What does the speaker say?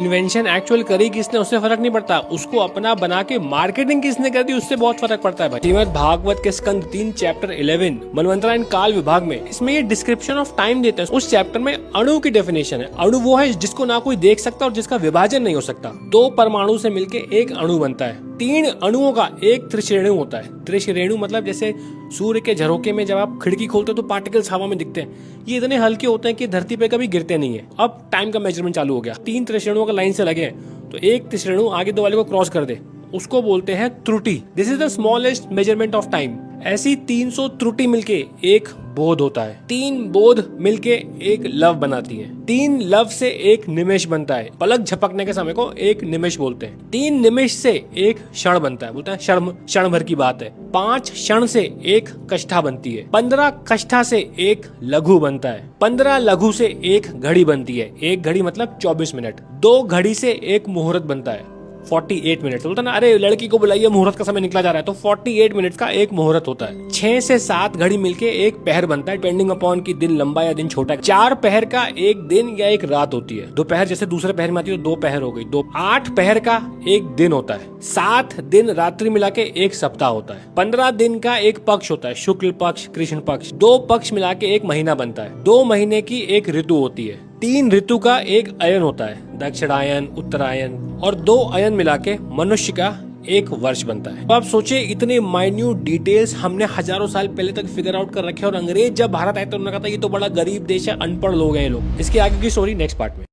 Invention actual करी किसने उससे फर्क नहीं पड़ता, उसको अपना बना के मार्केटिंग किसने कर दी उससे बहुत फर्क पड़ता है भाई। श्रीमद् भागवत के स्कंद 3 चैप्टर 11 मनवंतरा एंड काल विभाग में इसमें ये डिस्क्रिप्शन ऑफ टाइम देते हैं। उस चैप्टर में अणु की डेफिनेशन है। अणु वो है जिसको ना कोई देख सकता और जिसका विभाजन नहीं हो सकता। 2 परमाणु से मिलके एक अणु बनता है। 3 अणुओं का एक त्रिश्रेणु होता है। त्रिश्रेणु मतलब जैसे सूर्य के झरोके में जब आप खिड़की खोलते हो तो पार्टिकल्स हवा में दिखते हैं। ये इतने हल्के होते हैं कि धरती पे कभी गिरते नहीं है। अब टाइम का मेजरमेंट चालू हो गया। 3 त्रिश्रेणुओं का लाइन से लगे हैं तो एक त्रिश्रेणु आगे 2 वाले को क्रॉस कर दे, उसको बोलते हैं त्रुटि। This is the smallest measurement of time. ऐसी 300 त्रुटि मिलके एक बोध होता है। 3 बोध मिलके एक लव बनाती है। 3 लव से एक निमेष बनता है। पलक झपकने के समय को एक निमेष बोलते हैं। 3 निमेष से एक क्षण बनता है, बोलते हैं क्षण भर की बात है। 5 क्षण से एक कष्ठा बनती है। 15 कष्ठा से एक लघु बनता है। 15 लघु से एक घड़ी बनती है। एक घड़ी मतलब 24 मिनट। 2 घड़ी से एक मुहूर्त बनता है 48 मिनट। बोलता ना अरे लड़की को बुलाइए मुहूर्त का समय निकला जा रहा है, तो 48 मिनट का एक मुहूर्त होता है। 6 से 7 घड़ी मिलके एक पहर बनता है, डिपेंडिंग अपॉन की दिन लंबा या दिन छोटा है। 4 पहर का एक दिन या एक रात होती है। दोपहर जैसे दूसरे पहर में आती है तो 2 पहर हो गई। 8 पहर का एक दिन होता है। 7 दिन रात्रि मिला के एक सप्ताह होता है। 15 दिन का एक पक्ष होता है, शुक्ल पक्ष कृष्ण पक्ष। 2 पक्ष मिला के एक महीना बनता है। 2 महीने की एक ऋतु होती है। 3 ऋतु का एक अयन होता है, दक्षिणायन उत्तरायन, और 2 अयन मिला के मनुष्य का एक वर्ष बनता है। तो आप सोचिए इतने माइन्यूट डिटेल्स हमने हजारों साल पहले तक फिगर आउट कर रखे, और अंग्रेज जब भारत आए तो उन्होंने कहा था ये तो बड़ा गरीब देश है, अनपढ़ लोग हैं ये लोग। इसके आगे की स्टोरी नेक्स्ट पार्ट में।